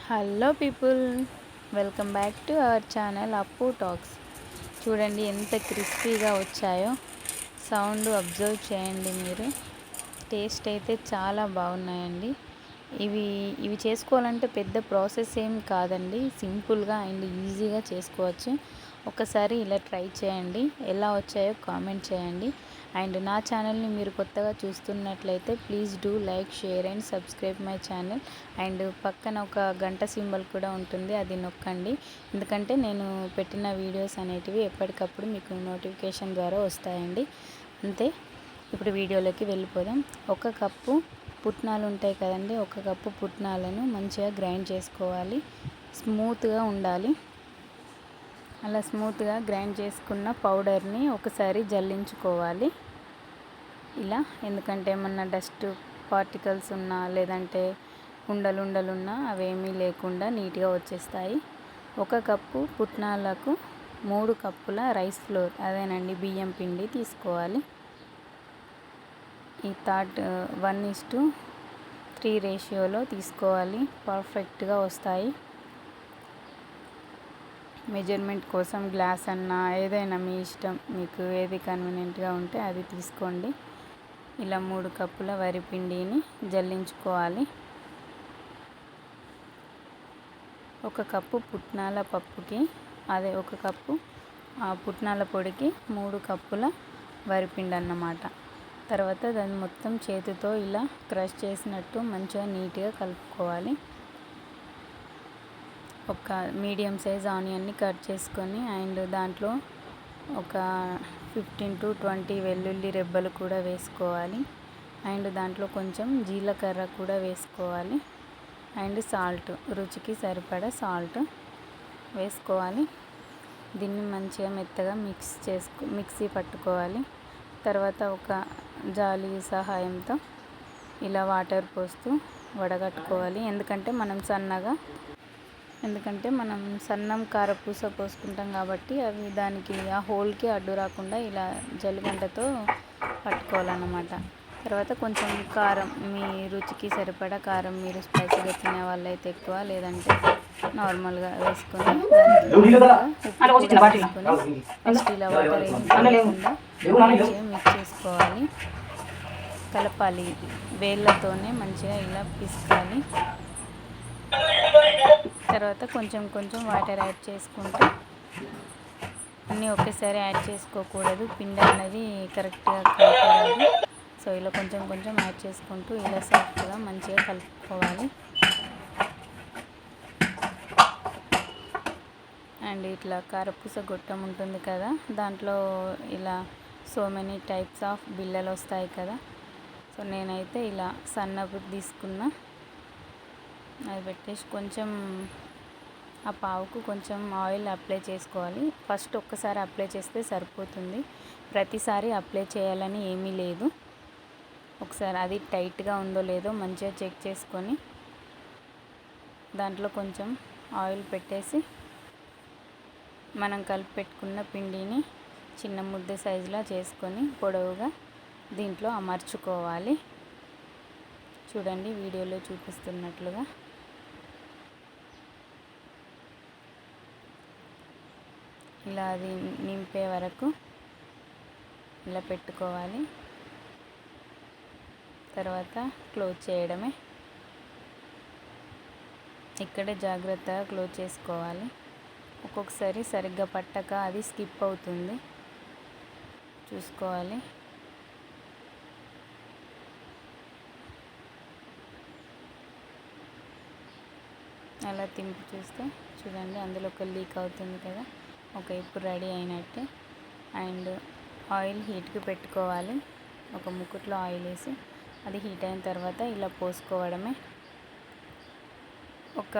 Hello people, welcome back to our channel అప్పు talks. చూడండి ఎంత క్రిస్పీగా వచ్చాయో. సౌండ్ అబ్జర్వ్ చేయండి మీరు. టేస్ట్ అయితే చాలా బాగున్నాయండి. ఇవి చేసుకోవాలంటే పెద్ద ప్రాసెస్ ఏం కాదండి. సింపుల్గా అండ్ ఈజీగా చేసుకోవచ్చు. ఒకసారి ఇలా ట్రై చేయండి. ఎలా వచ్చాయో కామెంట్ చేయండి. అండ్ నా ఛానల్ని మీరు కొత్తగా చూస్తున్నట్లయితే please do like, share and subscribe my channel. And పక్కన ఒక గంట సింబల్ కూడా ఉంటుంది, అది నొక్కండి. ఎందుకంటే నేను పెట్టిన వీడియోస్ అనేటివి ఎప్పటికప్పుడు మీకు నోటిఫికేషన్ ద్వారా వస్తాయండి. అంతే. ఇప్పుడు వీడియోలోకి వెళ్ళిపోదాం. ఒక కప్పు పుట్నాలు ఉంటాయి కదండి, ఒక కప్పు పుట్నాలను మంచిగా గ్రైండ్ చేసుకోవాలి. స్మూత్గా ఉండాలి. అలా స్మూత్గా గ్రైండ్ చేసుకున్న పౌడర్ని ఒకసారి జల్లించుకోవాలి ఇలా. ఎందుకంటే ఏమన్నా డస్ట్ పార్టికల్స్ ఉన్నా లేదంటే ఉండలున్నా అవేమీ లేకుండా నీట్గా వచ్చేస్తాయి. ఒక కప్పు పుట్నాలకు 3 కప్పుల రైస్ ఫ్లోర్, అదేనండి బియ్యం పిండి తీసుకోవాలి. ఈ 1:3 రేషియోలో తీసుకోవాలి. పర్ఫెక్ట్గా వస్తాయి. మెజర్మెంట్ కోసం గ్లాస్ అన్నా ఏదైనా మీ ఇష్టం, మీకు ఏది కన్వీనియంట్గా ఉంటే అది తీసుకోండి. ఇలా 3 కప్పుల వరిపిండిని జల్లించుకోవాలి. 1 కప్పు పుట్నాల పప్పుకి, అదే 1 కప్పు పుట్నాల పొడికి 3 కప్పుల వరిపిండి అన్నమాట. తర్వాత దాన్ని మొత్తం చేతితో ఇలా క్రష్ చేసినట్టు మంచిగా నీట్గా కలుపుకోవాలి. ఒక మీడియం సైజ్ ఆనియన్ని కట్ చేసుకొని అండ్ దాంట్లో ఒక 15 to 20 వెల్లుల్లి రెబ్బలు కూడా వేసుకోవాలి. అండ్ దాంట్లో కొంచెం జీలకర్ర కూడా వేసుకోవాలి. అండ్ సాల్ట్, రుచికి సరిపడా సాల్ట్ వేసుకోవాలి. దీన్ని మంచిగా మెత్తగా మిక్సీ పట్టుకోవాలి. తర్వాత ఒక జాలి సహాయంతో ఇలా వాటర్ పోస్తూ వడగట్టుకోవాలి. ఎందుకంటే మనం సన్నం కారపూస పోసుకుంటాం కాబట్టి అవి దానికి ఆ హోల్కి అడ్డు రాకుండా ఇలా జల్లిగంటతో పట్టుకోవాలన్నమాట. తర్వాత కొంచెం కారం, మీ రుచికి సరిపడా కారం, మీరు స్పైసీగా తినే వాళ్ళైతే ఎక్కువ, లేదంటే నార్మల్గా వేసుకొని ఫస్ట్ ఇలా వాటర్ వేయకుండా మంచిగా మిక్స్ చేసుకోవాలి. కలపాలి, వేళ్ళతోనే మంచిగా ఇలా పిసకాలి. తర్వాత కొంచెం వాటర్ యాడ్ చేసుకుంటూ, అన్నీ ఒకేసారి యాడ్ చేసుకోకూడదు, పిండి అనేది కరెక్ట్గా కలపరాదు. సో ఇలా కొంచెం యాడ్ చేసుకుంటూ ఇలా సాఫ్ట్గా మంచిగా కలుపుకోవాలి. అండ్ ఇట్లా కారపూస గొట్టం ఉంటుంది కదా, దాంట్లో ఇలా సో మెనీ టైప్స్ ఆఫ్ బిళ్ళలు వస్తాయి కదా. సో నేనైతే ఇలా సన్నపు తీసుకున్నా. అది పెట్టేసి కొంచెం ఆ పావుకు కొంచెం ఆయిల్ అప్లై చేసుకోవాలి. ఫస్ట్ ఒక్కసారి అప్లై చేస్తే సరిపోతుంది, ప్రతిసారి అప్లై చేయాలని ఏమీ లేదు. ఒకసారి అది టైట్గా ఉందో లేదో మంచిగా చెక్ చేసుకొని దాంట్లో కొంచెం ఆయిల్ పెట్టేసి మనం కలిపి పెట్టుకున్న పిండిని చిన్న ముద్ద సైజులా చేసుకొని పొడవుగా దీంట్లో అమర్చుకోవాలి. చూడండి వీడియోలో చూపిస్తున్నట్లుగా. ఇలా అది నింపే వరకు ఇలా పెట్టుకోవాలి. తర్వాత క్లోజ్ చేయడమే. ఇక్కడే జాగ్రత్తగా క్లోజ్ చేసుకోవాలి. ఒక్కొక్కసారి సరిగ్గా పట్టక అది స్కిప్ అవుతుంది, చూసుకోవాలి. అలా తింపి చూస్తే చూడండి అందులో ఒక లీక్ అవుతుంది కదా. ఓకే, ఇప్పుడు రెడీ అయినట్టే. అండ్ ఆయిల్ హీట్కి పెట్టుకోవాలి. ఒక ముకుట్లో ఆయిల్ వేసి అది హీట్ అయిన తర్వాత ఇలా పోసుకోవడమే. ఒక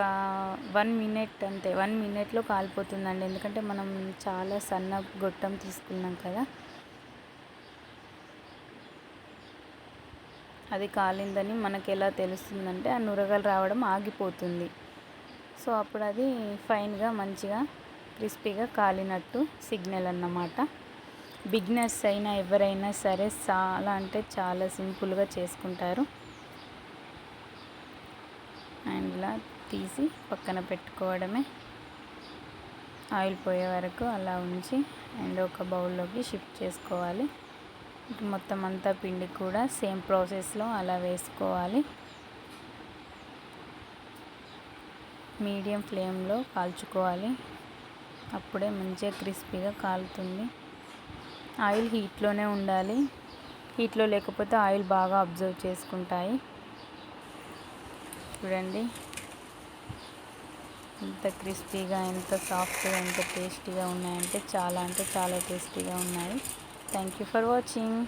1 minute అంతే, 1 minuteలో కాలిపోతుందండి. ఎందుకంటే మనం చాలా సన్న గొట్టం తీసుకున్నాం కదా. అది కాలిందని మనకి ఎలా తెలుస్తుందంటే ఆ నురగలు రావడం ఆగిపోతుంది. సో అప్పుడు అది ఫైన్గా మంచిగా క్రిస్పీగా కాలినట్టు సిగ్నల్ అన్నమాట. బిగినర్స్ అయినా ఎవరైనా సరే చాలా అంటే చాలా సింపుల్గా చేసుకుంటారు. అండ్ ఇలా తీసి పక్కన పెట్టుకోవడమే. ఆయిల్ పోయే వరకు అలా ఉంచి అండ్ ఒక బౌల్లోకి షిఫ్ట్ చేసుకోవాలి. మొత్తం అంతా పిండి కూడా సేమ్ ప్రాసెస్లో అలా వేసుకోవాలి. మీడియం ఫ్లేమ్లో కాల్చుకోవాలి, అప్పుడే మంచిగా క్రిస్పీగా కాలుతుంది. ఆయిల్ హీట్లోనే ఉండాలి, హీట్లో లేకపోతే ఆయిల్ బాగా అబ్జర్వ్ చేసుకుంటాయి. చూడండి ఎంత క్రిస్పీగా, ఎంత సాఫ్ట్గా, ఎంత టేస్టీగా ఉన్నాయంటే చాలా అంటే చాలా టేస్టీగా ఉన్నాయి. Thank you for watching.